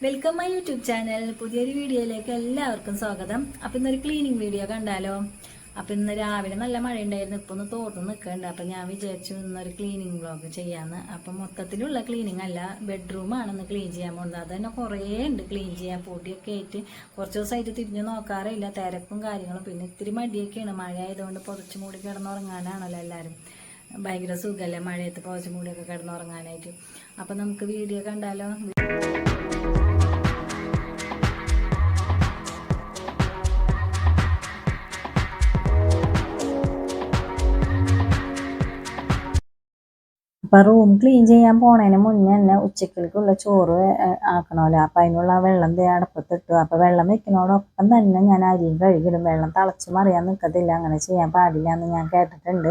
Welcome my YouTube channel. പുതിയൊരു വീഡിയോയിലേക്ക് എല്ലാവർക്കും സ്വാഗതം. അപ്പം ഇന്നൊരു ക്ലീനിങ് വീഡിയോ കണ്ടാലോ? അപ്പം ഇന്ന് രാവിലെ നല്ല മഴ ഉണ്ടായിരുന്നു, ഇപ്പം ഒന്ന് തോർന്ന് നിൽക്കുന്നുണ്ട്. അപ്പം ഞാൻ വിചാരിച്ചു ഇന്നൊരു ക്ലീനിങ് വ്ളോഗ് ചെയ്യാമെന്ന്. അപ്പം മൊത്തത്തിലുള്ള ക്ലീനിങ് അല്ല, ബെഡ്റൂമാണെന്ന് ക്ലീൻ ചെയ്യാൻ പോകുന്നത്. അത് തന്നെ കുറേ ഉണ്ട് ക്ലീൻ ചെയ്യാൻ. പൊടിയൊക്കെ ആയിട്ട് കുറച്ച് ദിവസമായിട്ട് തിരിഞ്ഞ് നോക്കാറില്ല, തിരക്കും കാര്യങ്ങളും. പിന്നെ ഇത്തിരി മടിയൊക്കെയാണ്, മഴ ആയതുകൊണ്ട് പുതച്ച് മൂടി കിടന്നുറങ്ങാനാണല്ലോ എല്ലാവരും. ഭയങ്കര സുഖമല്ലേ മഴയത്ത് പുതച്ച് മൂടിയൊക്കെ കിടന്നുറങ്ങാനായിട്ട്. അപ്പം നമുക്ക് വീഡിയോ കണ്ടാലോ? അപ്പം റൂം ക്ലീൻ ചെയ്യാൻ പോണതിന് മുന്നേ തന്നെ ഉച്ചക്കലേക്കുള്ള ചോറ് ആക്കണമല്ലോ. അപ്പം അതിനുള്ള വെള്ളം അടുപ്പത്തിട്ടു. അപ്പം വെള്ളം വെക്കുന്നതോടൊപ്പം തന്നെ ഞാൻ അരിയും കഴുകിടും. വെള്ളം തിളച്ച് മറിയാൻ നിൽക്കത്തില്ല, അങ്ങനെ ചെയ്യാൻ പാടില്ല എന്ന് ഞാൻ കേട്ടിട്ടുണ്ട്.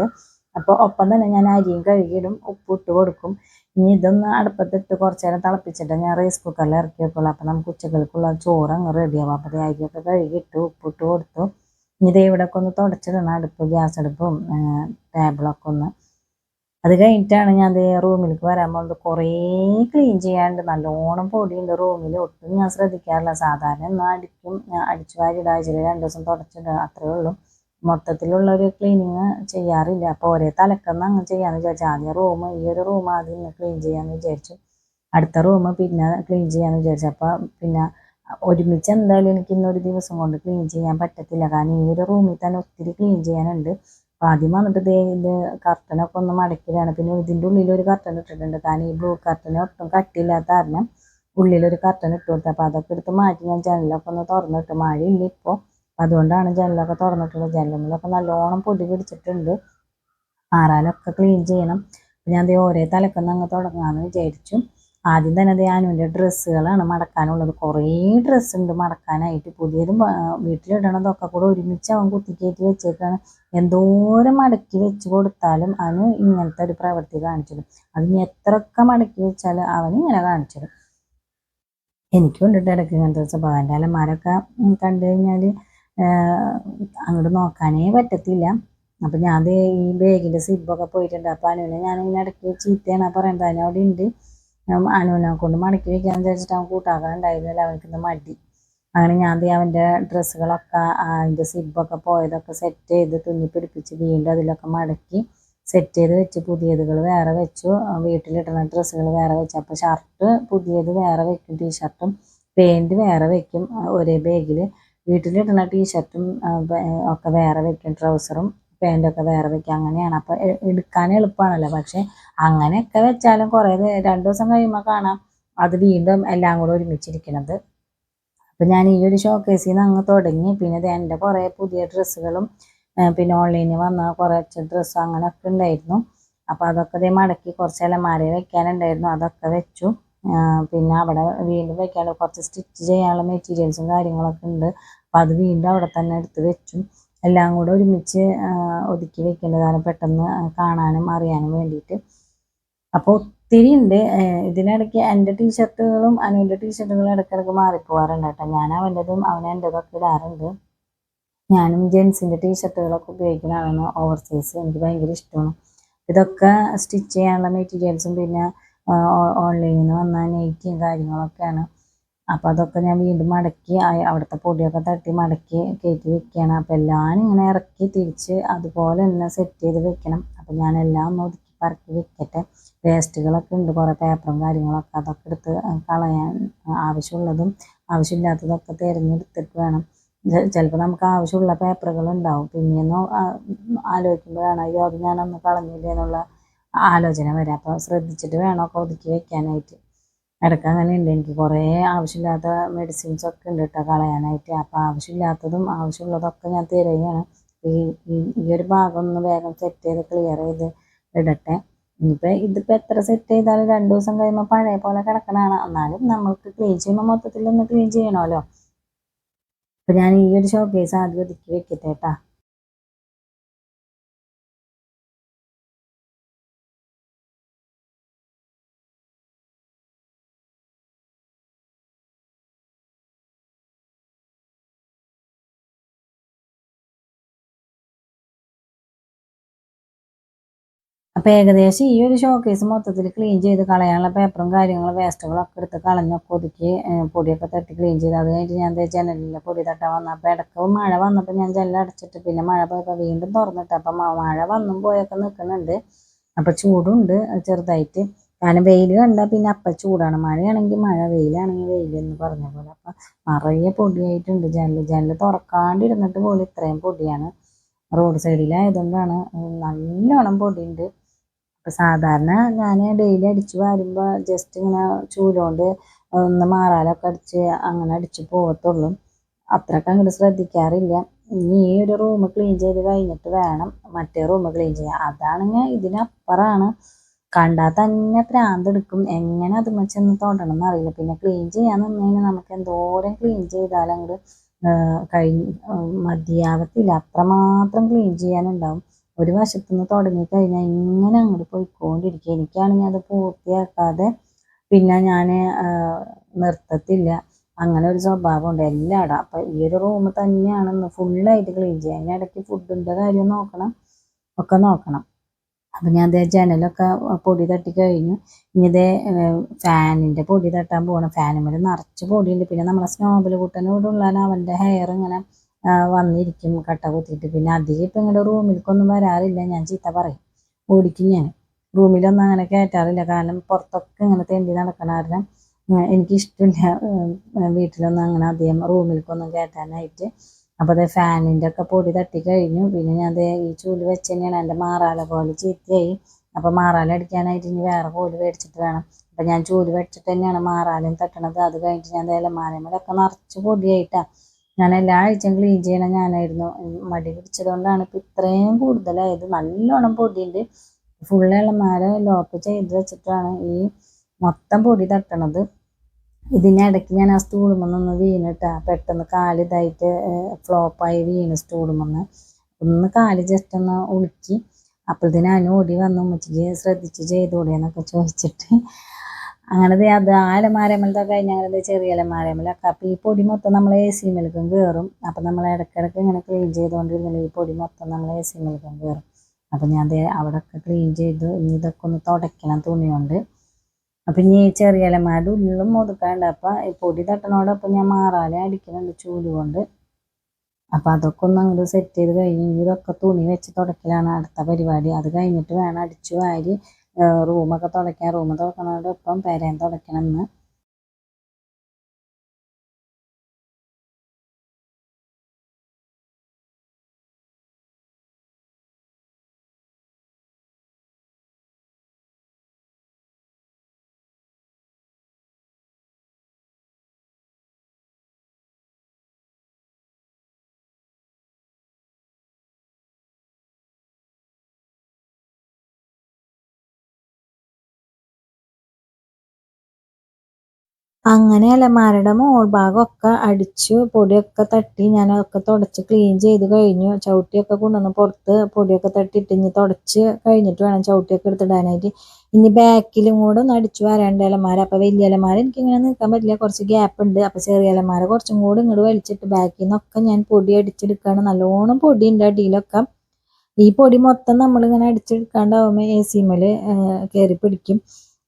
അപ്പോൾ ഒപ്പം തന്നെ ഞാൻ അരിയും കഴുകിയിടും, ഉപ്പിട്ട് കൊടുക്കും. ഇനി ഇതൊന്ന് അടുപ്പത്തിട്ട് കുറച്ച് നേരം തിളപ്പിച്ചിട്ട് ഞാൻ റൈസ് കുക്കറിൽ ഇറക്കി വെക്കുള്ളൂ. അപ്പം നമുക്ക് ഉച്ചക്കലേക്കുള്ള ചോറ് അങ്ങ് റെഡിയാവും. അപ്പോൾ അരിയൊക്കെ കഴുകിയിട്ട് ഉപ്പിട്ട് കൊടുത്തു. ഇനി ദേ ഇവിടെയൊക്കെ ഒന്ന് തുടച്ചിടണം, അടുപ്പ് ഗ്യാസ് അടുപ്പും ടേബിളൊക്കെ ഒന്ന്. അത് കഴിഞ്ഞിട്ടാണ് ഞാൻ അതേ റൂമിലേക്ക് വരാൻ പോകുന്നത്. കുറേ ക്ലീൻ ചെയ്യാണ്ട്, നല്ലോണം പൊടിയുണ്ട് റൂമിൽ. ഒട്ടും ഞാൻ ശ്രദ്ധിക്കാറില്ല. സാധാരണ ഒന്നും അടിക്കും, അടിച്ചു വാരിയിടുക, ആഴ്ചയിൽ 2 ദിവസം തുടച്ചിടുക, അത്രേ ഉള്ളൂ. മൊത്തത്തിലുള്ള ഒരു ക്ലീനിങ് ചെയ്യാറില്ല. അപ്പോൾ ഒരേ തലക്കന്ന് അങ്ങ് ചെയ്യാമെന്ന് വിചാരിച്ചു. ആദ്യം ഈ ഒരു റൂം ആദ്യം ക്ലീൻ ചെയ്യാമെന്ന് വിചാരിച്ചു. അടുത്ത റൂം പിന്നെ ക്ലീൻ ചെയ്യാമെന്ന് വിചാരിച്ചു. അപ്പോൾ പിന്നെ ഒരുമിച്ച് എന്തായാലും എനിക്ക് ഇന്നൊരു ദിവസം കൊണ്ട് ക്ലീൻ ചെയ്യാൻ പറ്റത്തില്ല. കാരണം ഈ ഒരു റൂമിൽ തന്നെ ഒത്തിരി ക്ലീൻ ചെയ്യാനുണ്ട്. അപ്പം ആദ്യം വന്നിട്ട് ഇത് കർട്ടനൊക്കെ ഒന്ന് മടക്കിയതാണ്. പിന്നെ ഇതിൻ്റെ ഉള്ളിൽ ഒരു കർട്ടൻ ഇട്ടിട്ടുണ്ട്. കാരണം ഈ ബ്ലൂ കർട്ടന് ഒട്ടും കട്ടിയില്ലാത്ത കാരണം ഉള്ളിലൊരു കർട്ടൻ ഇട്ട് കൊടുത്തത്. അപ്പോൾ അതൊക്കെ എടുത്ത് മാറ്റി ഞാൻ ജനലൊക്കെ ഒന്ന് തുറന്നിട്ട്. മഴയില്ല ഇപ്പോൾ, അതുകൊണ്ടാണ് ജനലൊക്കെ തുറന്നിട്ടുള്ളത്. ജനലിലൊക്കെ നല്ലോണം പൊടി പിടിച്ചിട്ടുണ്ട്. ആറാലൊക്കെ ക്ലീൻ ചെയ്യണം. ഞാൻ ഓരോ തലക്കൊന്ന് അങ്ങ് തുടങ്ങാമെന്ന് വിചാരിച്ചു. ആദ്യം തന്നെ അനുവിൻ്റെ ഡ്രസ്സുകളാണ് മടക്കാനുള്ളത്. കുറേ ഡ്രസ്സ് ഉണ്ട് മടക്കാനായിട്ട്. പുതിയതും വീട്ടിലിടണതൊക്കെ കൂടെ ഒരുമിച്ച് അവൻ കുത്തിക്കയറ്റി വെച്ചേക്കാണ്. എന്തോരം മടക്കി വെച്ച് കൊടുത്താലും അവന് ഇങ്ങനത്തെ ഒരു പ്രവൃത്തി കാണിച്ചിടും. അതിന് എത്രയൊക്കെ മടക്കി വെച്ചാലും അവന് ഇങ്ങനെ കാണിച്ചിടും. എനിക്കും ഉണ്ട് ഇടയ്ക്ക് ഇങ്ങനത്തെ സ്വഭാവം. എൻ്റെ അലമാരൊക്കെ കണ്ടു കഴിഞ്ഞാൽ അങ്ങോട്ട് നോക്കാനേ പറ്റത്തില്ല. അപ്പം ഞാൻ ഈ ബാഗിൻ്റെ സിബൊക്കെ പോയിട്ടുണ്ട്. അപ്പം അനുവിനെ ഞാനിങ്ങനെ ഇടയ്ക്ക് ചീത്തയാണ് പറയേണ്ടത്. അതിനവിടെ ഉണ്ട്. അനുവിനെ കൊണ്ട് മടക്കി വെക്കാന്ന് വിചാരിച്ചിട്ട് അവൻ കൂട്ടാക്കാനുണ്ടായിരുന്നില്ല. അവനക്കിന്ന് മടി. അങ്ങനെ ഞാൻ അവൻ്റെ ഡ്രസ്സുകളൊക്കെ അതിൻ്റെ സിബൊക്കെ പോയതൊക്കെ സെറ്റ് ചെയ്ത് തുന്നി പിടിപ്പിച്ച് വീണ്ടും അതിലൊക്കെ മടക്കി സെറ്റ് ചെയ്ത് വെച്ച്. പുതിയതുകൾ വേറെ വെച്ചു, വീട്ടിലിടുന്ന ഡ്രസ്സുകൾ വേറെ വെച്ചു. അപ്പോൾ ഷർട്ട് പുതിയത് വേറെ വെക്കും, ടീഷർട്ടും പാൻറ്റ് വേറെ വെക്കും ഒരേ ബാഗിൽ. വീട്ടിലിടുന്ന ടീഷർട്ടും ഒക്കെ വേറെ വെക്കും, ട്രൗസറും പാൻറ്റൊക്കെ വേറെ വെക്കും. അങ്ങനെയാണ്. അപ്പോൾ എടുക്കാൻ എളുപ്പമാണല്ലോ. പക്ഷേ അങ്ങനെയൊക്കെ വെച്ചാലും കുറേ 2 ദിവസം കഴിയുമ്പോൾ കാണാം അത് വീണ്ടും എല്ലാം കൂടെ ഒരുമിച്ചിരിക്കുന്നത്. അപ്പം ഞാൻ ഈ ഒരു ഷോക്കേസിൽ നിന്ന് അങ്ങ് തുടങ്ങി. പിന്നെ ഇത് എൻ്റെ കുറേ പുതിയ ഡ്രസ്സുകളും പിന്നെ ഓൺലൈനിൽ വന്ന കുറച്ച് ഡ്രസ്സും അങ്ങനെയൊക്കെ ഉണ്ടായിരുന്നു. അപ്പോൾ അതൊക്കെ മടക്കി കുറച്ച് അലമാരയിൽ വെക്കാനുണ്ടായിരുന്നു, അതൊക്കെ വെച്ചു. പിന്നെ അവിടെ വീണ്ടും വെക്കാനുള്ള കുറച്ച് സ്റ്റിച്ച് ചെയ്യാനുള്ള മെറ്റീരിയൽസും കാര്യങ്ങളൊക്കെ ഉണ്ട്. അപ്പോൾ അത് വീണ്ടും അവിടെ തന്നെ എടുത്ത് വെച്ചു. എല്ലാം കൂടെ ഒരുമിച്ച് ഒതുക്കി വെക്കേണ്ടത്, കാരണം പെട്ടെന്ന് കാണാനും അറിയാനും വേണ്ടിയിട്ട്. അപ്പോൾ ഒത്തിരി ഉണ്ട്. ഇതിനിടയ്ക്ക് എൻ്റെ ടീഷർട്ടുകളും അനുവിൻ്റെ ടീഷർട്ടുകളും ഇടയ്ക്കിടയ്ക്ക് മാറിപ്പോകാറുണ്ട് കേട്ടോ. ഞാൻ അവൻ്റെതും അവൻ എൻ്റെതൊക്കെ ഇടാറുണ്ട്. ഞാനും ജെൻസിൻ്റെ ടീഷർട്ടുകളൊക്കെ ഉപയോഗിക്കുന്നതാണ്, ഓവർ സൈസ്. എനിക്ക് ഭയങ്കര ഇഷ്ടമാണ്. ഇതൊക്കെ സ്റ്റിച്ച് ചെയ്യാനുള്ള മെറ്റീരിയൽസും പിന്നെ ഓൺലൈനിൽ നിന്ന് വന്ന നെയ്റ്റിയും കാര്യങ്ങളൊക്കെയാണ്. അപ്പോൾ അതൊക്കെ ഞാൻ വീണ്ടും മടക്കി അവിടുത്തെ പൊടിയൊക്കെ തട്ടി മടക്കി കയറ്റി വെക്കുകയാണ്. അപ്പോൾ എല്ലാം ഇങ്ങനെ ഇറക്കി തിരിച്ച് അതുപോലെ തന്നെ സെറ്റ് ചെയ്ത് വെക്കണം. അപ്പോൾ ഞാനെല്ലാം ഒന്ന് ഒതുക്കി പറക്കി വെക്കട്ടെ. വേസ്റ്റുകളൊക്കെ ഉണ്ട്, കുറേ പേപ്പറും കാര്യങ്ങളൊക്കെ. അതൊക്കെ എടുത്ത് കളയാൻ, ആവശ്യമുള്ളതും ആവശ്യമില്ലാത്തതൊക്കെ തിരഞ്ഞെടുത്തിട്ട് വേണം. ചിലപ്പോൾ നമുക്ക് ആവശ്യമുള്ള പേപ്പറുകൾ ഉണ്ടാവും, പിന്നെയൊന്നും ആലോചിക്കുമ്പോഴാണ് അയ്യോ അത് ഞാനൊന്ന് കളഞ്ഞില്ല എന്നുള്ള ആലോചന വരാം. അപ്പോൾ ശ്രദ്ധിച്ചിട്ട് വേണമൊക്കെ ഒതുക്കി വെക്കാനായിട്ട്. ഇടയ്ക്ക് അങ്ങനെ ഉണ്ട്. എനിക്ക് കുറേ ആവശ്യമില്ലാത്ത മെഡിസിൻസൊക്കെ ഉണ്ട് കേട്ടോ കളയാനായിട്ട്. അപ്പോൾ ആവശ്യമില്ലാത്തതും ആവശ്യമുള്ളതൊക്കെ ഞാൻ തിരയുകയാണ്. ഈ ഒരു ഭാഗം ഒന്ന് വേഗം സെറ്റ് ചെയ്ത് ക്ലിയർ ചെയ്ത് ഇടട്ടെ. ഇതിപ്പോൾ എത്ര സെറ്റ് ചെയ്താലും 2 ദിവസം കഴിയുമ്പോൾ പഴയ പോലെ കിടക്കണതാണ്. എന്നാലും നമ്മൾക്ക് ക്ലീൻ ചെയ്യുമ്പോൾ മൊത്തത്തിലൊന്ന് ക്ലീൻ ചെയ്യണമല്ലോ. അപ്പോൾ ഞാൻ ഈ ഒരു ഷോക്കേസ് ആദ്യം ഒതുക്കി വെക്കട്ടെ കേട്ടോ. അപ്പോൾ ഏകദേശം ഈ ഒരു ഷോക്കേസ് മൊത്തത്തിൽ ക്ലീൻ ചെയ്ത് കളയാനുള്ള പേപ്പറും കാര്യങ്ങളും വേസ്റ്റുകളൊക്കെ എടുത്ത് കളഞ്ഞൊക്കെ ഒതുക്കി പൊടിയൊക്കെ തട്ടി ക്ലീൻ ചെയ്ത് അത് കഴിഞ്ഞിട്ട് ഞാൻ ജനലിലെ പൊടി തട്ടാൻ വന്നപ്പോൾ ഇടയ്ക്ക് മഴ വന്നപ്പോൾ ഞാൻ ജനൽ അടച്ചിട്ട് പിന്നെ മഴ പോയപ്പോൾ വീണ്ടും തുറന്നിട്ട് അപ്പം മഴ വന്നും പോയൊക്കെ നിൽക്കുന്നുണ്ട്. അപ്പോൾ ചൂടുണ്ട് ചെറുതായിട്ട്. കാരണം വെയിൽ കണ്ടാൽ പിന്നെ അപ്പം ചൂടാണ്, മഴയാണെങ്കിൽ മഴ, വെയിലാണെങ്കിൽ വെയിൽ എന്ന് പറഞ്ഞ പോലെ. അപ്പം നിറയെ പൊടിയായിട്ടുണ്ട്. ജനൽ തുറക്കാണ്ടിരുന്നിട്ട് പോലും ഇത്രയും പൊടിയാണ്. റോഡ് സൈഡിലായതുകൊണ്ടാണ് നല്ലോണം പൊടിയുണ്ട്. അപ്പോൾ സാധാരണ ഞാൻ ഡെയിലി അടിച്ച് വാരുമ്പോൾ ജസ്റ്റ് ഇങ്ങനെ ചൂലുകൊണ്ട് ഒന്ന് മാറാലൊക്കെ അടിച്ച് അങ്ങനെ അടിച്ച് പോകത്തുള്ളൂ, അത്രയ്ക്ക് അങ്ങോട്ട് ശ്രദ്ധിക്കാറില്ല. ഇനി ഈ ഒരു റൂം ക്ലീൻ ചെയ്ത് കഴിഞ്ഞിട്ട് വേണം മറ്റേ റൂം ക്ലീൻ ചെയ്യാൻ. അതാണെങ്കിൽ ഇതിനപ്പുറമാണ്, കണ്ടാൽ തന്നെ ഭ്രാന്തെടുക്കും. എങ്ങനെ അത് ചെന്ന് തൊടണം എന്നറിയില്ല. പിന്നെ ക്ലീൻ ചെയ്യാൻ നിന്ന് കഴിഞ്ഞാൽ നമുക്ക് എന്തോരം ക്ലീൻ ചെയ്താലും അങ്ങോട്ട് മതിയാവത്തില്ല, അത്രമാത്രം ക്ലീൻ ചെയ്യാനുണ്ടാവും. ഒരു വശത്തുനിന്ന് തുടങ്ങിക്കഴിഞ്ഞാൽ ഇങ്ങനെ അങ്ങോട്ട് പോയിക്കൊണ്ടിരിക്കുക. എനിക്കാണെങ്കിൽ അത് പൂർത്തിയാക്കാതെ പിന്നെ ഞാൻ നിർത്തത്തില്ല, അങ്ങനെ ഒരു സ്വഭാവമുണ്ട് എല്ലായിടും. അപ്പം ഈ ഒരു റൂം തന്നെയാണ് ഫുള്ളായിട്ട് ക്ലീൻ ചെയ്യുക. അതിനിടയ്ക്ക് ഫുഡിൻ്റെ കാര്യം നോക്കണം, ഒക്കെ നോക്കണം. അപ്പം ഞാൻ അതേ ജനലൊക്കെ പൊടി തട്ടി കഴിഞ്ഞു. ഇനി ഇതേ ഫാനിൻ്റെ പൊടി തട്ടാൻ പോകണം. ഫാനുമ്മേൽ നിറച്ച് പൊടിയുണ്ട്. പിന്നെ നമ്മളെ സ്നോബൽ കുട്ടനോട് ഉള്ളതാണ്, അവൻ്റെ ഹെയർ ഇങ്ങനെ വന്നിരിക്കും കട്ട കുത്തിയിട്ട്. പിന്നെ അധികം ഇപ്പം ഇങ്ങോട്ട് റൂമിലേക്കൊന്നും വരാറില്ല, ഞാൻ ചീത്ത പറയും, ഓടിക്കും ഞാൻ. റൂമിലൊന്നും അങ്ങനെ കയറ്റാറില്ല, കാരണം പുറത്തൊക്കെ ഇങ്ങനെ തെണ്ടി നടക്കണ കാരണം എനിക്കിഷ്ടമില്ല വീട്ടിലൊന്നും അങ്ങനെ അധികം റൂമിലേക്കൊന്നും കയറ്റാനായിട്ട്. അപ്പോൾ അത് ഫാനിൻ്റെ ഒക്കെ പൊടി തട്ടി കഴിഞ്ഞു. പിന്നെ ഞാൻ ഈ ചൂല് വെച്ച് തന്നെയാണ് എൻ്റെ മാറാല പോലെ ചീത്തയായി. അപ്പോൾ മാറാല അടിക്കാനായിട്ട് ഇനി വേറെ കോല് മേടിച്ചിട്ട് വേണം. അപ്പം ഞാൻ ചൂല് വെച്ചിട്ട് തന്നെയാണ് മാറാലയും തട്ടണത്. അത് കഴിഞ്ഞിട്ട് ഞാൻ ഇലമാരമേലൊക്കെ നിറച്ച് പൊടിയായിട്ടാണ്. ഞാൻ എല്ലാ ആഴ്ചയും ക്ലീൻ ചെയ്യണം ഞാനായിരുന്നു. മടി പിടിച്ചതുകൊണ്ടാണ് ഇപ്പം ഇത്രയും കൂടുതലായത്. നല്ലോണം പൊടിയുണ്ട്. ഫുൾ ഇലമാര ലോക്ക് ചെയ്ത് വെച്ചിട്ടാണ് ഈ മൊത്തം പൊടി തട്ടണത്. ഇതിനിടയ്ക്ക് ഞാൻ ആ സ്റ്റൂളുമെന്നൊന്ന് വീണിട്ടാ പെട്ടെന്ന് കാല് ഇതായിട്ട് ഫ്ലോപ്പായി വീണ് സ്റ്റൂളുമെന്ന്. ഒന്ന് കാല് ജസ്റ്റ് ഒന്ന് ഉളുക്കി. അപ്പോഴത്തേന് ഞാൻ ഓടി വന്ന് ഉമ്മച്ചിക്ക് ശ്രദ്ധിച്ച് ചെയ്തുകൂടെ എന്നൊക്കെ ചോദിച്ചിട്ട് അങ്ങനെ അത് ആ അലമാരമ്മലൊക്കെ കഴിഞ്ഞ് അങ്ങനെ ചെറിയ അലമാരമ്മലൊക്കെ. അപ്പോൾ ഈ പൊടി മൊത്തം നമ്മൾ AC മേലേക്കും കയറും. അപ്പം നമ്മൾ ഇടയ്ക്കിടയ്ക്ക് ഇങ്ങനെ ക്ലീൻ ചെയ്തുകൊണ്ടിരുന്നില്ല ഈ പൊടി മൊത്തം നമ്മൾ AC മേലേക്കും കയറും. അപ്പം ഞാൻ അവിടെയൊക്കെ ക്ലീൻ ചെയ്തു. ഇനി ഇതൊക്കെ ഒന്ന് തുടയ്ക്കണം തുണിയുണ്ട്. അപ്പം ഇനി ചെറിയ ഇലമാരുടെ ഉള്ളിലും ഒതുക്കാണ്ട്. അപ്പം ഈ പൊടി തട്ടണോടൊപ്പം ഞാൻ മാറാല അടിക്കുന്നുണ്ട് ചൂല് കൊണ്ട്. അപ്പം അതൊക്കെ ഒന്ന് അങ്ങോട്ട് സെറ്റ് ചെയ്ത് കഴിഞ്ഞ് ഇതൊക്കെ തുണി വെച്ച് തുടയ്ക്കലാണ് അടുത്ത പരിപാടി. അത് കഴിഞ്ഞിട്ട് വേണം അടിച്ചു വാരി റൂമൊക്കെ തുടയ്ക്കാൻ. റൂം തുടക്കണോടൊപ്പം പെരയും തുടയ്ക്കണം എന്ന്. അങ്ങനെ അലമാരയുടെ മോൾ ഭാഗമൊക്കെ അടിച്ചു പൊടിയൊക്കെ തട്ടി ഞാനതൊക്കെ തുടച്ച് ക്ലീൻ ചെയ്ത് കഴിഞ്ഞു. ചവിട്ടിയൊക്കെ കൊണ്ടുവന്ന് പുറത്ത് പൊടിയൊക്കെ തട്ടിയിട്ട് ഇനി തുടച്ച് കഴിഞ്ഞിട്ട് വേണം ചവിട്ടിയൊക്കെ എടുത്തിടാനായിട്ട്. ഇനി ബാക്കിലും കൂടെ ഒന്ന് അടിച്ചു വരാണ്ട് അലമാര. അപ്പോൾ വലിയ അലമാര എനിക്കിങ്ങനെ നിൽക്കാൻ പറ്റില്ല, കുറച്ച് ഗ്യാപ്പ് ഉണ്ട്. അപ്പോൾ ചെറിയ അലമാര കുറച്ചും കൂടി ഇങ്ങോട്ട് വലിച്ചിട്ട് ബാക്കിൽ നിന്നൊക്കെ ഞാൻ പൊടി അടിച്ചെടുക്കുകയാണ്. നല്ലോണം പൊടിയുണ്ട് അടിയിലൊക്കെ. ഈ പൊടി മൊത്തം നമ്മളിങ്ങനെ അടിച്ചെടുക്കാണ്ടാവുമ്പോൾ AC മേൽ കയറി പിടിക്കും.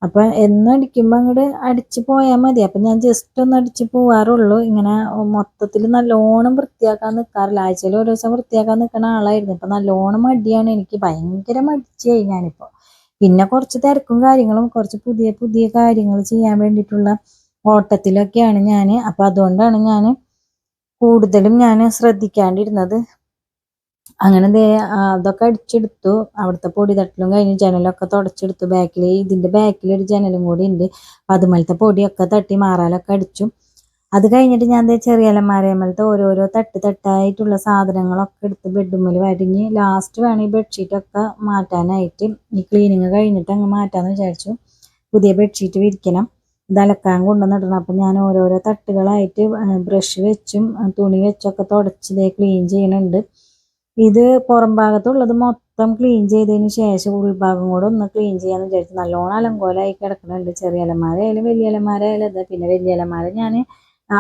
അപ്പം എന്നും അടിക്കുമ്പോൾ അങ്ങോട്ട് അടിച്ച് പോയാൽ മതി. അപ്പം ഞാൻ ജസ്റ്റ് ഒന്ന് അടിച്ച് പോവാറുള്ളൂ. ഇങ്ങനെ മൊത്തത്തിൽ നല്ലോണം വൃത്തിയാക്കാൻ നിൽക്കാറില്ല. ആഴ്ചയിൽ ഒരു ദിവസം വൃത്തിയാക്കാൻ നിൽക്കുന്ന ആളായിരുന്നു. ഇപ്പം നല്ലോണം മടിയാണ് എനിക്ക്, ഭയങ്കര മടിച്ചായി ഞാനിപ്പോൾ. പിന്നെ കുറച്ച് തിരക്കും കാര്യങ്ങളും കുറച്ച് പുതിയ പുതിയ കാര്യങ്ങൾ ചെയ്യാൻ വേണ്ടിയിട്ടുള്ള ഓട്ടത്തിലൊക്കെയാണ് ഞാൻ. അപ്പം അതുകൊണ്ടാണ് ഞാൻ കൂടുതലും ഞാൻ ശ്രദ്ധിക്കാണ്ടിരുന്നത്. അങ്ങനെ അതൊക്കെ അടിച്ചെടുത്തു. അവിടുത്തെ പൊടി തട്ടലും കഴിഞ്ഞ് ജനലൊക്കെ തുടച്ചെടുത്തു. ഇതിൻ്റെ ബാക്കിലൊരു ജനലും കൂടി ഉണ്ട്. അപ്പം അതുമേലത്തെ പൊടിയൊക്കെ തട്ടി മാറാലൊക്കെ അടിച്ചു. അത് കഴിഞ്ഞിട്ട് ഞാൻ ചെറിയ അലമാരമേലത്തെ ഓരോരോ തട്ടായിട്ടുള്ള സാധനങ്ങളൊക്കെ എടുത്ത് ബെഡ്റൂമിൽ വരിഞ്ഞ് ലാസ്റ്റ് വേണം ഈ ബെഡ്ഷീറ്റൊക്കെ മാറ്റാനായിട്ട്. ഈ ക്ലീനിങ് കഴിഞ്ഞിട്ട് അങ്ങ് മാറ്റാമെന്ന് വിചാരിച്ചു. പുതിയ ബെഡ്ഷീറ്റ് വിരിക്കണം, ഇത് അലക്കാൻ കൊണ്ടുവന്നിടണം. അപ്പം ഞാൻ ഓരോരോ തട്ടുകളായിട്ട് ബ്രഷ് വെച്ചും തുണി വെച്ചൊക്കെ തുടച്ച് ക്ലീൻ ചെയ്യുന്നുണ്ട്. ഇത് പുറം ഭാഗത്തുള്ളത് മൊത്തം ക്ലീൻ ചെയ്തതിന് ശേഷം ഉൾഭാഗം കൂടെ ഒന്ന് ക്ലീൻ ചെയ്യാന്ന് വിചാരിച്ചു. നല്ലോണം അലങ്കോലമായി കിടക്കുന്നുണ്ട്. ചെറിയ അലമാര ആയാലും വലിയ അലമാര ആയാലും അത്. പിന്നെ വലിയ അലമാര ഞാൻ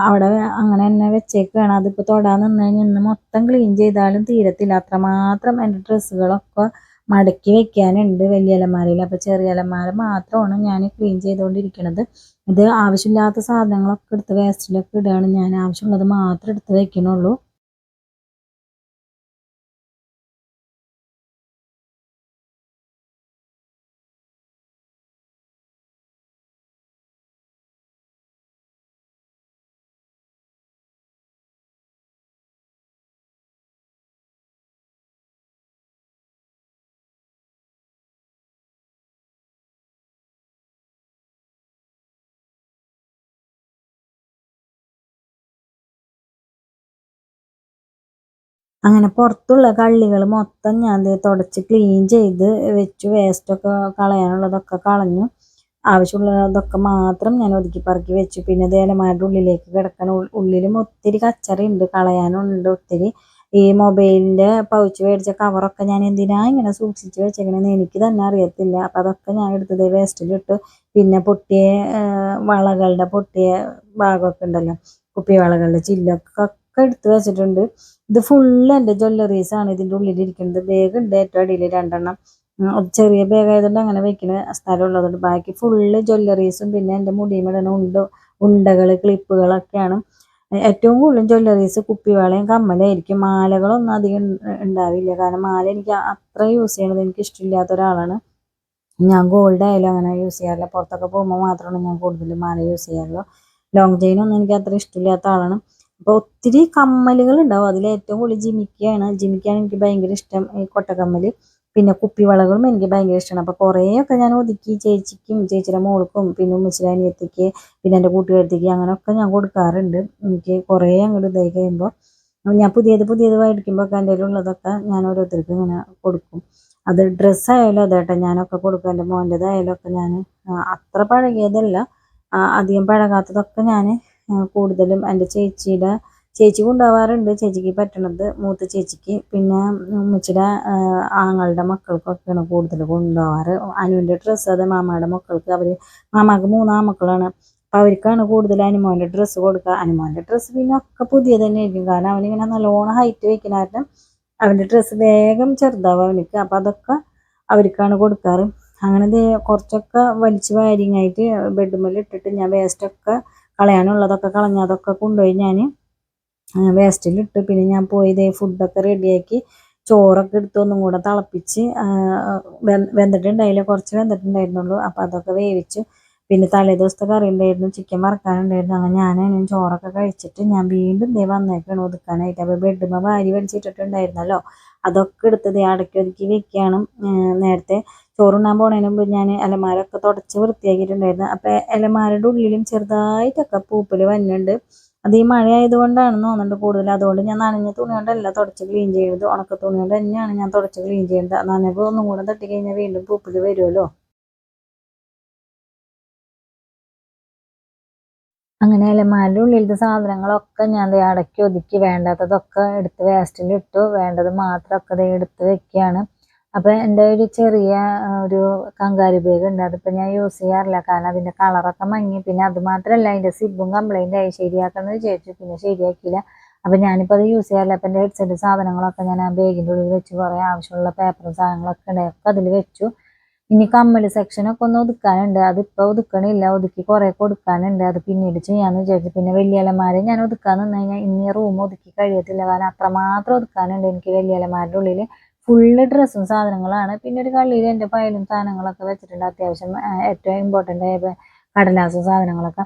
അവിടെ അങ്ങനെ തന്നെ വെച്ചേക്കാണ്. അതിപ്പോൾ തൊടാൻ നിന്ന് കഴിഞ്ഞാൽ ഇന്ന് മൊത്തം ക്ലീൻ ചെയ്താലും തീരത്തില്ല, അത്രമാത്രം എൻ്റെ ഡ്രസ്സുകളൊക്കെ മടക്കി വെക്കാനുണ്ട് വലിയ അലമാരയിൽ. അപ്പോൾ ചെറിയ അലമാര മാത്രമാണ് ഞാൻ ക്ലീൻ ചെയ്തുകൊണ്ടിരിക്കുന്നത്. ഇത് ആവശ്യമില്ലാത്ത സാധനങ്ങളൊക്കെ എടുത്ത് വേസ്റ്റിലൊക്കെ ഇടുകയാണ് ഞാൻ. ആവശ്യമുള്ളത് മാത്രം എടുത്ത് വെക്കണുള്ളൂ. അങ്ങനെ പുറത്തുള്ള കള്ളികൾ മൊത്തം ഞാൻ ദേ തുടച്ച് ക്ലീൻ ചെയ്ത് വെച്ചു. വേസ്റ്റൊക്കെ കളയാനുള്ളതൊക്കെ കളഞ്ഞു. ആവശ്യമുള്ളതൊക്കെ മാത്രം ഞാൻ ഒതുക്കി പറക്കി വെച്ചു. പിന്നെ ദേ അലമാരയുടെ ഉള്ളിലേക്ക് കിടക്കണം. ഉള്ളിലും ഒത്തിരി കച്ചറയുണ്ട്, കളയാനുണ്ട് ഒത്തിരി. ഈ മൊബൈലിൻ്റെ പൗച്ച് മേടിച്ച കവറൊക്കെ ഞാൻ എന്തിനാ ഇങ്ങനെ സൂക്ഷിച്ച് വെച്ചേക്കണെന്ന് എനിക്ക് തന്നെ അറിയത്തില്ല. അപ്പം അതൊക്കെ ഞാൻ എടുത്തത് വേസ്റ്റിലിട്ടു. പിന്നെ പൊട്ടിയ വളകളുടെ പൊട്ടിയ ഭാഗമൊക്കെ ഉണ്ടല്ലോ, കുപ്പി വളകളുടെ ചില്ലൊക്കെ എടുത്ത് വെച്ചിട്ടുണ്ട്. ഇത് ഫുള്ള് എൻ്റെ ജ്വല്ലറീസാണ് ഇതിൻ്റെ ഉള്ളിലിരിക്കുന്നത്. ബാഗുണ്ട് ഏറ്റവും അടിയിൽ 2 അത് ചെറിയ ബാഗായതുകൊണ്ട് അങ്ങനെ വെക്കുന്ന സ്ഥലമുള്ളതുകൊണ്ട് ബാക്കി ഫുള്ള് ജ്വല്ലറീസും പിന്നെ എൻ്റെ മുടിയുമിടുന്ന ഉണ്ടകൾ ക്ലിപ്പുകളൊക്കെയാണ്. ഏറ്റവും കൂടുതലും ജ്വല്ലറീസ് കുപ്പിവളയും കമ്മലായിരിക്കും. മാലകളൊന്നും അധികം ഉണ്ടാവില്ല, കാരണം മാല എനിക്ക് അത്ര യൂസ് ചെയ്യണത് എനിക്ക് ഇഷ്ടമില്ലാത്ത ഒരാളാണ് ഞാൻ. ഗോൾഡ് ആയാലും അങ്ങനെ യൂസ് ചെയ്യാറില്ല. പുറത്തൊക്കെ പോകുമ്പോൾ മാത്രമാണ് ഞാൻ കൂടുതലും മാല യൂസ് ചെയ്യാറുള്ളൂ. ലോങ് ചെയിനൊന്നും എനിക്ക് അത്ര ഇഷ്ടമില്ലാത്ത ആളാണ്. അപ്പോൾ ഒത്തിരി കമ്മലുകൾ ഉണ്ടാവും. അതിൽ ഏറ്റവും കൂടുതൽ ജിമിക്കയാണ് എനിക്ക് ഭയങ്കര ഇഷ്ടം, ഈ കൊട്ടക്കമ്മൽ. പിന്നെ കുപ്പിവളകളും എനിക്ക് ഭയങ്കര ഇഷ്ടമാണ്. അപ്പോൾ കുറേയൊക്കെ ഞാൻ ഒതുക്കി ചേച്ചിക്കും ചേച്ചിയുടെ മോൾക്കും പിന്നെ ഉമ്മച്ചിയുടെ അനിയത്തിക്ക് പിന്നെ എൻ്റെ കൂട്ടുകാരത്തിക്ക് അങ്ങനെയൊക്കെ ഞാൻ കൊടുക്കാറുണ്ട്. എനിക്ക് കുറേ അങ്ങോട്ട് ഇതായി കഴിയുമ്പോൾ ഞാൻ പുതിയത് മേടിക്കുമ്പോൾ ഒക്കെ എൻ്റെ ഉള്ളതൊക്കെ ഞാൻ ഓരോരുത്തർക്ക് ഇങ്ങനെ കൊടുക്കും. അത് ഡ്രസ്സായാലും അതേട്ടോ ഞാനൊക്കെ കൊടുക്കും. എൻ്റെ മോൻ്റെതായാലും ഒക്കെ ഞാൻ അത്ര പഴകിയതല്ല, അധികം പഴകാത്തതൊക്കെ ഞാൻ കൂടുതലും എൻ്റെ ചേച്ചി കൊണ്ടുപോകാറുണ്ട്. ചേച്ചിക്ക് പറ്റണത് മൂത്ത ചേച്ചിക്ക്, പിന്നെ ഉമ്മച്ചിയുടെ ആങ്ങളുടെ മക്കൾക്കൊക്കെയാണ് കൂടുതൽ കൊണ്ടുപോകാറ്. അനുവിൻ്റെ ഡ്രസ്സ് അത് മാമയുടെ മക്കൾക്ക്, മാമാക്ക് 3 ആൺമക്കളാണ്. അപ്പോൾ അവർക്കാണ് കൂടുതൽ അനുമോൻ്റെ ഡ്രസ്സ് കൊടുക്കുക. അനുമോൻ്റെ ഡ്രസ്സ് പിന്നെ ഒക്കെ പുതിയ തന്നെ ആയിരിക്കും, കാരണം അവനിങ്ങനെ നല്ലോണം ഹൈറ്റ് വെക്കുന്ന കാരണം അവൻ്റെ ഡ്രസ്സ് വേഗം ചെറുതാവും അവനക്ക്. അപ്പോൾ അതൊക്കെ അവർക്കാണ് കൊടുക്കാറ്. അങ്ങനെ കുറച്ചൊക്കെ വലിച്ച് വാരിങ്ങായിട്ട് ബെഡ്മേൽ ഇട്ടിട്ട് ഞാൻ വേസ്റ്റൊക്കെ കളയാനുള്ളതൊക്കെ കളഞ്ഞ് അതൊക്കെ കൊണ്ടുപോയി ഞാൻ വേസ്റ്റിലിട്ട്. പിന്നെ ഞാൻ പോയി ഫുഡൊക്കെ റെഡിയാക്കി ചോറൊക്കെ എടുത്ത് ഒന്നും കൂടെ തിളപ്പിച്ച് വെന്തിട്ടുണ്ടായില്ല, കുറച്ച് വെന്തിട്ടുണ്ടായിരുന്നുള്ളൂ. അപ്പോൾ അതൊക്കെ വേവിച്ചു. പിന്നെ തലേ ദിവസത്തെ കറി ഉണ്ടായിരുന്നു, ചിക്കൻ വറുക്കാനുണ്ടായിരുന്നു. അങ്ങനെ ഞാനും ചോറൊക്കെ കഴിച്ചിട്ട് ഞാൻ വീണ്ടും വന്നേക്കാണ് ഒതുക്കാനായിട്ട്. അപ്പോൾ ബെഡ്മ വാരി വലിച്ചിട്ടിട്ടുണ്ടായിരുന്നല്ലോ, അതൊക്കെ എടുത്ത് അടക്കി ഒതുക്കി വെക്കുകയാണ്. നേരത്തെ ചോറുണ്ണാൻ പോണതിന് മുമ്പ് ഞാൻ അലമാരൊക്കെ തുടച്ച് വൃത്തിയാക്കിയിട്ടുണ്ടായിരുന്നു. അപ്പോൾ അലമാരയുടെ ഉള്ളിലും ചെറുതായിട്ടൊക്കെ പൂപ്പൽ വന്നിട്ടുണ്ട്. അത് ഈ മഴ ആയതുകൊണ്ടാണെന്ന് തോന്നുന്നുണ്ട് കൂടുതൽ. അതുകൊണ്ട് ഞാൻ നനഞ്ഞ തുണി കൊണ്ടല്ല തുടച്ച് ക്ലീൻ ചെയ്യുന്നത്, ഉണക്ക തുണി കൊണ്ട് തന്നെയാണ് ഞാൻ തുടച്ച് ക്ലീൻ ചെയ്യുന്നത്. നനഞ്ഞപ്പോൾ ഒന്നും കൂടെ തട്ടി കഴിഞ്ഞാൽ വീണ്ടും പൂപ്പൽ വരുമല്ലോ. അങ്ങനെ അലമാരയുടെ ഉള്ളിലത്തെ സാധനങ്ങളൊക്കെ ഞാൻ അടക്കി ഒതുക്കി വേണ്ടാത്തതൊക്കെ എടുത്ത് വേസ്റ്റിലിട്ടു. വേണ്ടത് മാത്രമൊക്കെ എടുത്ത് വെക്കുകയാണ്. അപ്പോൾ എൻ്റെ ഒരു ചെറിയ ഒരു കങ്കാരു ബാഗ് ഉണ്ട്, അതിപ്പോൾ ഞാൻ യൂസ് ചെയ്യാറില്ല, കാരണം അതിൻ്റെ കളറൊക്കെ മങ്ങി. പിന്നെ അത് മാത്രമല്ല അതിൻ്റെ സിബും കംപ്ലൈൻ്റ് ആയി. ശരിയാക്കാമെന്ന് വിചാരിച്ചു, പിന്നെ ശരിയാക്കിയില്ല. അപ്പോൾ ഞാനിപ്പോൾ അത് യൂസ് ചെയ്യാറില്ല. അപ്പോൾ എൻ്റെ ഹെഡ്സെറ്റ് സാധനങ്ങളൊക്കെ ഞാൻ ആ ബാഗിൻ്റെ ഉള്ളിൽ വെച്ച്. കുറേ ആവശ്യമുള്ള പേപ്പറും സാധനങ്ങളൊക്കെ ഉണ്ടായി, ഒക്കെ അതിൽ വെച്ചു. ഇനി കമ്മൽ സെക്ഷനൊക്കെ ഒന്ന് ഒതുക്കാനുണ്ട്, അതിപ്പോൾ ഒതുക്കണില്ല, ഒതുക്കി കുറേ കൊടുക്കാനുണ്ട്. അത് പിന്നീട് ചെയ്യാമെന്ന് വിചാരിച്ചു. പിന്നെ വലിയ അലമാര ഞാൻ ഒതുക്കാൻ നിന്ന് കഴിഞ്ഞാൽ ഇനി റൂം ഒതുക്കി കഴിയത്തില്ല, കാരണം അത്രമാത്രം ഒതുക്കാനുണ്ട് എനിക്ക്. വലിയ അലമാരയുടെ ഉള്ളിൽ ഫുള്ള് ഡ്രസ്സും സാധനങ്ങളാണ്. പിന്നെ ഒരു കള്ളിയിൽ എൻ്റെ ഫയലും സാധനങ്ങളൊക്കെ വെച്ചിട്ടുണ്ട്, അത്യാവശ്യം ഏറ്റവും ഇമ്പോർട്ടൻ്റ് ആയ കടലാസും സാധനങ്ങളൊക്കെ.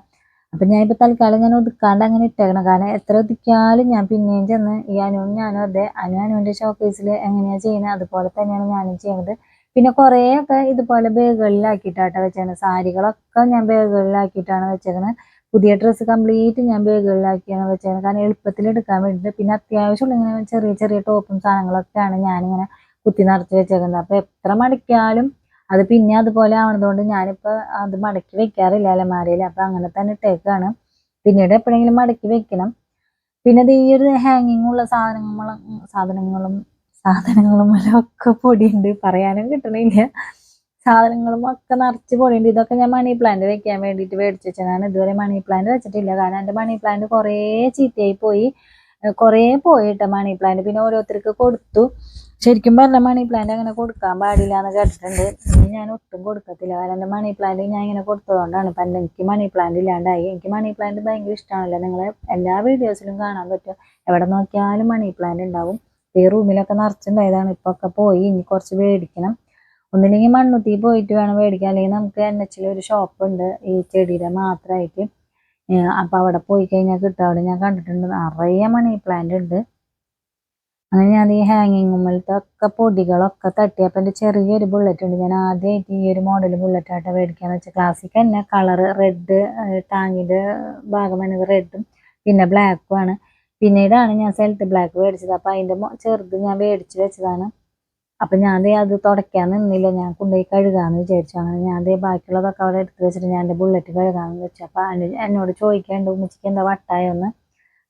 അപ്പം ഞാനിപ്പോൾ തൽക്കാലം ഞാൻ ഒതുക്കാണ്ട് അങ്ങനെ ഇട്ടേക്കണം, കാരണം എത്ര ഒതുക്കിയാലും ഞാൻ പിന്നെയും ചെന്ന് ഈ ഞാനും അതെ അനുവിൻ്റെ ഷോക്കേസിൽ എങ്ങനെയാണ് ചെയ്യുന്നത് അതുപോലെ തന്നെയാണ് ഞാനും ചെയ്യുന്നത്. പിന്നെ കുറേയൊക്കെ ഇതുപോലെ ബാഗുകളിലാക്കിയിട്ടാട്ടോ വെച്ചേക്കുന്നത്. സാരികളൊക്കെ ഞാൻ ബാഗുകളിലാക്കിയിട്ടാണ് വെച്ചേക്കുന്നത്. പുതിയ ഡ്രസ്സ് കംപ്ലീറ്റ് ഞാൻ ബാഗുകളിലാക്കിയാണ് വെച്ചേക്കുന്നത്, കാരണം എളുപ്പത്തിൽ എടുക്കാൻ വേണ്ടിയിട്ട്. പിന്നെ അത്യാവശ്യമുള്ള ഇങ്ങനെ ചെറിയ ചെറിയ ടോപ്പും സാധനങ്ങളൊക്കെയാണ് ഞാനിങ്ങനെ കുത്തി നിറച്ച് വെച്ചേക്കുന്നത്. അപ്പോൾ എത്ര മടക്കിയാലും അത് പിന്നെ അതുപോലെ ആവണതുകൊണ്ട് ഞാനിപ്പോൾ അത് മടക്കി വെക്കാറില്ല അലമാരയിൽ. അപ്പോൾ അങ്ങനെ തന്നെ ഇട്ടേക്കാണ്. പിന്നീട് എപ്പോഴെങ്കിലും മടക്കി വെക്കണം. പിന്നെ ഈ ഒരു ഹാങ്ങിങ് ഉള്ള സാധനങ്ങളും ഒക്കെ പൊടിയുണ്ട്, പറയാനും കിട്ടണില്ല. സാധനങ്ങളും ഒക്കെ നിറച്ച് പൊടിയുണ്ട്. ഇതൊക്കെ ഞാൻ മണി പ്ലാന്റ് വെക്കാൻ വേണ്ടിയിട്ട് മേടിച്ച് വെച്ചതാണ്. ഇതുവരെ മണി പ്ലാന്റ് വെച്ചിട്ടില്ല, കാരണം എൻ്റെ മണി പ്ലാന്റ് കുറേ ചീത്തയായി പോയി. കുറേ പോയിട്ടോ മണി പ്ലാന്റ്. പിന്നെ ഓരോരുത്തർക്ക് കൊടുത്തു. ശരിക്കും പറഞ്ഞാൽ മണി പ്ലാന്റ് അങ്ങനെ കൊടുക്കാൻ പാടില്ല എന്ന് കേട്ടിട്ടുണ്ട്. ഇനി ഞാൻ ഒട്ടും കൊടുക്കത്തില്ല. കാരണം എൻ്റെ മണി പ്ലാന്റ് ഞാൻ ഇങ്ങനെ കൊടുത്തതുകൊണ്ടാണ് ഇപ്പം എനിക്ക് മണി പ്ലാന്റ് ഇല്ലാണ്ടായി. എനിക്ക് മണി പ്ലാന്റ് ഭയങ്കര ഇഷ്ടമാണല്ലോ. നിങ്ങളെ എല്ലാ വീഡിയോസിലും കാണാൻ പറ്റും, എവിടെ നോക്കിയാലും മണി പ്ലാന്റ് ഉണ്ടാവും. ഈ റൂമിലൊക്കെ നിറച്ചുണ്ടായതാണ്, ഇപ്പൊ ഒക്കെ പോയി. ഇനി കുറച്ച് മേടിക്കണം. ഒന്നില്ലെങ്കിൽ മണ്ണുത്തി പോയിട്ട് വേണം മേടിക്കാൻ, അല്ലെങ്കിൽ നമുക്ക് NH ഒരു ഷോപ്പ് ഉണ്ട് ഈ ചെടിയുടെ മാത്രമായിട്ട്. അപ്പൊ അവിടെ പോയി കഴിഞ്ഞാൽ കിട്ടും. അവിടെ ഞാൻ കണ്ടിട്ടുണ്ട് നിറയെ മണി പ്ലാന്റ് ഉണ്ട്. അങ്ങനെ ഞാൻ ഈ ഹാങ്ങിങ് മുമ്പിലത്തെ ഒക്കെ പൊടികളൊക്കെ തട്ടിയപ്പോൾ എൻ്റെ ചെറിയൊരു ബുള്ളറ്റ് ഉണ്ട്. ഞാൻ ആദ്യമായിട്ട് ഈ ഒരു മോഡൽ ബുള്ളറ്റ് ആയിട്ട് മേടിക്കാന്ന് വെച്ചാൽ ക്ലാസിക് തന്നെ കളറ് റെഡ്, ടാങ്കിൻ്റെ ഭാഗം എന്നത് റെഡും പിന്നെ ബ്ലാക്കും ആണ്. പിന്നീടാണ് ഞാൻ സെൽറ്റ് ബ്ലാക്ക് മേടിച്ചത്. അപ്പം അതിൻ്റെ ചെറുത് ഞാൻ മേടിച്ച് വെച്ചതാണ്. അപ്പം ഞാൻ അത് തുടയ്ക്കാൻ നിന്നില്ല, ഞാൻ കൊണ്ടുപോയി കഴുകാമെന്ന് വിചാരിച്ചു. അങ്ങനെ ഞാൻ ബാക്കിയുള്ളതൊക്കെ അവിടെ എടുത്ത് വെച്ചിട്ട് ഞാൻ എൻ്റെ ബുള്ളറ്റ് കഴുകാമെന്ന് വെച്ചു. അപ്പം എന്നോട് ചോദിക്കാണ്ട് ഉമ്മച്ചിക്ക് എന്താ വട്ടായൊന്ന്.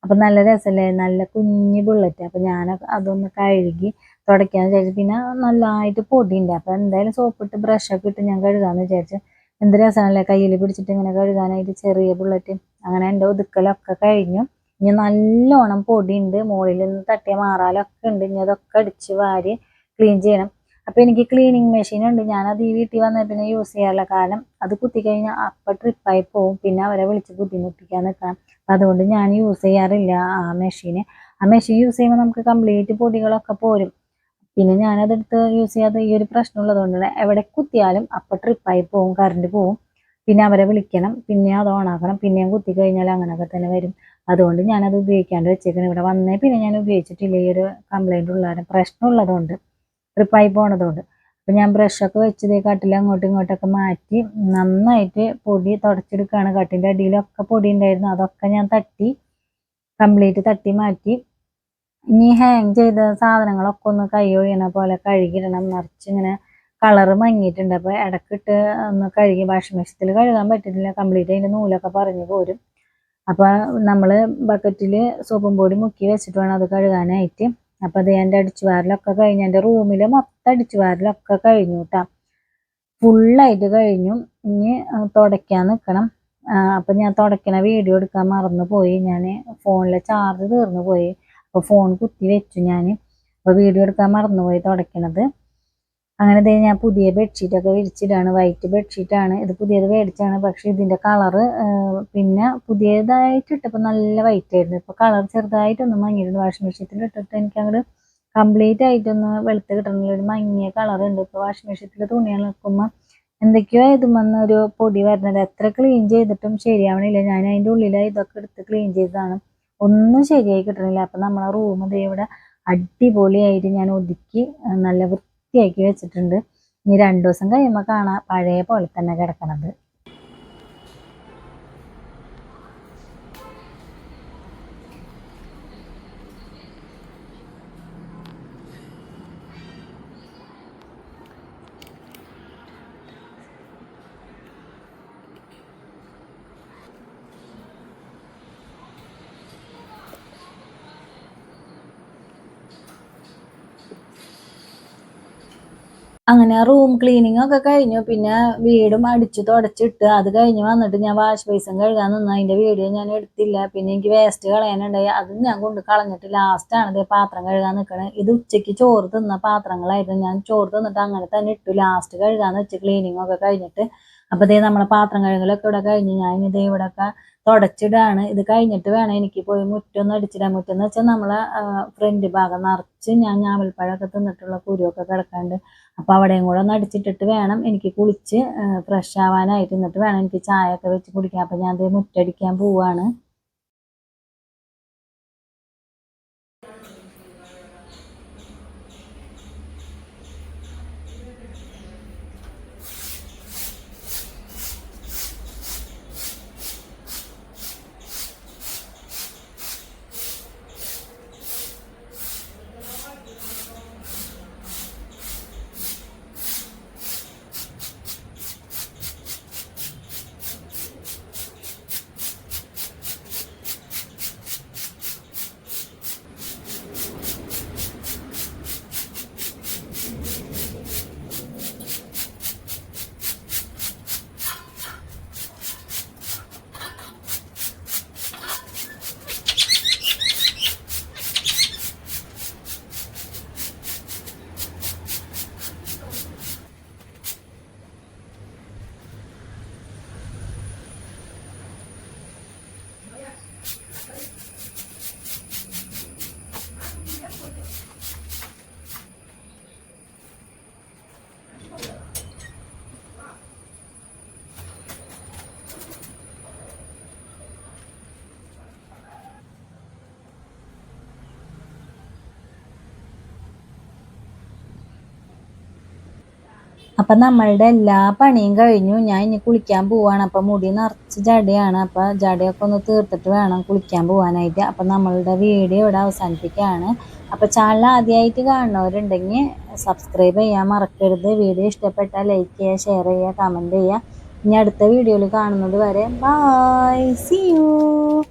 അപ്പം നല്ല രസമല്ലേ, നല്ല കുഞ്ഞ് ബുള്ളറ്റ്. അപ്പം ഞാൻ അതൊന്ന് കഴുകി തുടയ്ക്കാന്ന് വിചാരിച്ചു. പിന്നെ നല്ലതായിട്ട് പൊടിയുണ്ട്. അപ്പം എന്തായാലും സോപ്പിട്ട് ബ്രഷൊക്കെ ഇട്ട് ഞാൻ കഴുകാമെന്ന് വിചാരിച്ചു. എന്ത് രസമാണല്ലേ കയ്യിൽ പിടിച്ചിട്ട് ഇങ്ങനെ കഴുകാനായിട്ട് ചെറിയ ബുള്ളറ്റ്. അങ്ങനെ എൻ്റെ ഒതുക്കലൊക്കെ കഴിഞ്ഞു. ഇനി നല്ലോണം പൊടിയുണ്ട്, മുകളിൽ നിന്ന് തട്ടിയ മാറാലൊക്കെ ഉണ്ട്. ഇനി അതൊക്കെ അടിച്ച് വാരി ക്ലീൻ ചെയ്യണം. അപ്പം എനിക്ക് ക്ലീനിങ് മെഷീൻ ഉണ്ട്, ഞാനത് ഈ വീട്ടിൽ വന്നാൽ പിന്നെ യൂസ് ചെയ്യാറില്ല. കാരണം അത് കുത്തിക്കഴിഞ്ഞാൽ അപ്പം ട്രിപ്പായി പോവും, പിന്നെ അവരെ വിളിച്ച് ബുദ്ധിമുട്ടിക്കാൻ നിൽക്കണം. അപ്പം അതുകൊണ്ട് ഞാൻ യൂസ് ചെയ്യാറില്ല ആ മെഷീന്. ആ മെഷീൻ യൂസ് ചെയ്യുമ്പോൾ നമുക്ക് കംപ്ലീറ്റ് പൊടികളൊക്കെ പോരും. പിന്നെ ഞാനതെടുത്ത് യൂസ് ചെയ്യാതെ ഈ ഒരു പ്രശ്നം ഉള്ളതുകൊണ്ട് എവിടെ കുത്തിയാലും അപ്പം ട്രിപ്പായി പോവും, കറണ്ട് പോവും. പിന്നെ അവരെ വിളിക്കണം, പിന്നെ അത് ഓണാക്കണം, പിന്നെയും കുത്തി കഴിഞ്ഞാൽ അങ്ങനെയൊക്കെ തന്നെ വരും. അതുകൊണ്ട് ഞാനത് ഉപയോഗിക്കാണ്ട് വെച്ചേക്കണം. ഇവിടെ വന്നേ പിന്നെ ഞാൻ ഉപയോഗിച്ചിട്ടില്ല, ഈ ഒരു കംപ്ലൈൻറ്റ് ഉള്ളവരെ പ്രശ്നം ഉള്ളതുകൊണ്ട്, ട്രിപ്പായി പോണതുകൊണ്ട്. അപ്പം ഞാൻ ബ്രഷൊക്കെ വെച്ചത് കട്ടിൽ അങ്ങോട്ടും ഇങ്ങോട്ടൊക്കെ മാറ്റി നന്നായിട്ട് പൊടി തുടച്ചെടുക്കുകയാണ്. കട്ടിൻ്റെ അടിയിലൊക്കെ പൊടി ഉണ്ടായിരുന്നു, അതൊക്കെ ഞാൻ കംപ്ലീറ്റ് തട്ടി മാറ്റി. ഇനി ഹാങ് ചെയ്ത സാധനങ്ങളൊക്കെ ഒന്ന് കൈ ഒഴിയണ പോലെ കഴുകിയിടണം. നിറച്ചിങ്ങനെ കളറ് മങ്ങിയിട്ടുണ്ട്. അപ്പോൾ ഇടക്കിട്ട് ഒന്ന് കഴുകി, വാഷിംഗ് മെഷീനിൽ കഴുകാൻ പറ്റുന്നില്ല, കംപ്ലീറ്റ് അതിൻ്റെ നൂലൊക്കെ പറഞ്ഞു പോരും. അപ്പോൾ നമ്മൾ ബക്കറ്റിൽ സോപ്പും പൊടി മുക്കി വെച്ചിട്ട് വേണം അത് കഴുകാനായിട്ട്. അപ്പോൾ അത് എൻ്റെ അടിച്ചുവാരലൊക്കെ കഴിഞ്ഞു. എൻ്റെ റൂമിൽ മൊത്തം അടിച്ചുവാരലൊക്കെ കഴിഞ്ഞു കേട്ടോ, ഫുള്ളായിട്ട് കഴിഞ്ഞു. ഇനി തുടയ്ക്കാൻ നിൽക്കണം. അപ്പം ഞാൻ തുടയ്ക്കണ വീഡിയോ എടുക്കാൻ മറന്നു പോയി. ഞാൻ ഫോണിലെ ചാർജ് തീർന്നു പോയി. അപ്പോൾ ഫോൺ കുത്തി വെച്ചു ഞാൻ. അപ്പോൾ വീഡിയോ എടുക്കാൻ മറന്നുപോയി തുടയ്ക്കണത്. അങ്ങനെ ഞാൻ പുതിയ ബെഡ്ഷീറ്റൊക്കെ വിരിച്ചിട്ടാണ്, വൈറ്റ് ബെഡ്ഷീറ്റാണ് ഇത്, പുതിയത് മേടിച്ചാണ്. പക്ഷേ ഇതിൻ്റെ കളറ് പിന്നെ പുതിയതായിട്ട് ഇട്ടപ്പോൾ നല്ല വൈറ്റ് ആയിരുന്നു. ഇപ്പോൾ കളർ ചെറുതായിട്ടൊന്ന് മങ്ങിയിട്ടുണ്ട്. വാഷിംഗ് മെഷീനിൽ ഇട്ടിട്ട് എനിക്ക് അങ്ങോട്ട് കംപ്ലീറ്റ് ആയിട്ടൊന്ന് വെളുത്ത് കിട്ടണമെങ്കിൽ ഒരു മങ്ങിയ കളറുണ്ട്. ഇപ്പോൾ വാഷിംഗ് മെഷീനിൽ തുണികൾ നിൽക്കുമ്പോൾ എന്തൊക്കെയോ ഇതുമെന്ന് ഒരു പൊടി വരുന്നത്, എത്ര ക്ലീൻ ചെയ്തിട്ടും ശരിയാവണില്ല. ഞാൻ അതിൻ്റെ ഉള്ളിൽ ഇതൊക്കെ എടുത്ത് ക്ലീൻ ചെയ്തതാണ്, ഒന്നും ശരിയായി കിട്ടണില്ല. അപ്പം നമ്മളെ റൂം ദേ ഇവിടെ അടിപൊളിയായിട്ട് ഞാൻ ഒതുക്കി നല്ല വൃത്തിയാക്കി വെച്ചിട്ടുണ്ട്. ഇനി 2 ദിവസം കഴിയുമ്പോൾ കാണാം പഴയ പോലെ തന്നെ കിടക്കണത്. അങ്ങനെ റൂം ക്ലീനിങ് ഒക്കെ കഴിഞ്ഞു. പിന്നെ വീടും അടിച്ചു തുടച്ചിട്ട് അത് കഴിഞ്ഞ് വന്നിട്ട് ഞാൻ വാഷ് ബേസിൻ കഴുകാൻ നിന്നു. അതിൻ്റെ വീഡിയോ ഞാൻ എടുത്തില്ല. പിന്നെ എനിക്ക് വേസ്റ്റ് കളയാനുണ്ടായി, അതും ഞാൻ കൊണ്ട് കളഞ്ഞിട്ട് ലാസ്റ്റാണ് ഇത് പാത്രം കഴുകാൻ നിൽക്കണത്. ഇത് ഉച്ചയ്ക്ക് ചോറ് തിന്ന പാത്രങ്ങളായിരുന്നു. ഞാൻ ചോറ് തിന്നിട്ട് അങ്ങനെ തന്നെ ഇട്ടു, ലാസ്റ്റ് കഴുകാന്ന് വെച്ച് ക്ലീനിങ് ഒക്കെ കഴിഞ്ഞിട്ട്. അപ്പോൾ ഇതേ നമ്മളെ പാത്രം കഴുകലൊക്കെ ഇവിടെ കഴിഞ്ഞ് ഞാൻ ഇതേ ഇവിടെയൊക്കെ തുടച്ചിടാണ്. ഇത് കഴിഞ്ഞിട്ട് വേണം എനിക്ക് പോയി മുറ്റൊന്ന് അടിച്ചിടാൻ. മുറ്റം എന്ന് വെച്ചാൽ നമ്മളെ ഫ്രണ്ട് ഭാഗം നിറച്ച് ഞാൻ ഞാവൽപ്പഴമൊക്കെ തിന്നിട്ടുള്ള കുരുവൊക്കെ കിടക്കാണ്ട്. അപ്പോൾ അവിടെയും കൂടെ ഒന്ന് അടിച്ചിട്ടിട്ട് വേണം എനിക്ക് കുളിച്ച് ഫ്രഷ് ആവാനായിട്ട്. എന്നിട്ട് വേണം എനിക്ക് ചായ ഒക്കെ വെച്ച് കുടിക്കാൻ. അപ്പം ഞാൻ അതേ മുറ്റടിക്കാൻ പോവാണ്. അപ്പം നമ്മളുടെ എല്ലാ പണിയും കഴിഞ്ഞു. ഞാൻ ഇനി കുളിക്കാൻ പോവാണ്. അപ്പം മുടി നിറച്ച് ജടയാണ്. അപ്പം ജടയൊക്കെ ഒന്ന് തീർത്തിട്ട് വേണം കുളിക്കാൻ പോകാനായിട്ട്. അപ്പം നമ്മളുടെ വീഡിയോ ഇവിടെ അവസാനിപ്പിക്കുകയാണ്. അപ്പം ചാനൽ ആദ്യമായിട്ട് കാണുന്നവരുണ്ടെങ്കിൽ സബ്സ്ക്രൈബ് ചെയ്യാൻ മറക്കരുത്. വീഡിയോ ഇഷ്ടപ്പെട്ടാൽ ലൈക്ക് ചെയ്യുക, ഷെയർ ചെയ്യുക, കമൻറ്റ് ചെയ്യുക. ഇനി അടുത്ത വീഡിയോയിൽ കാണുന്നത് വരെ ബൈ, സീ യു.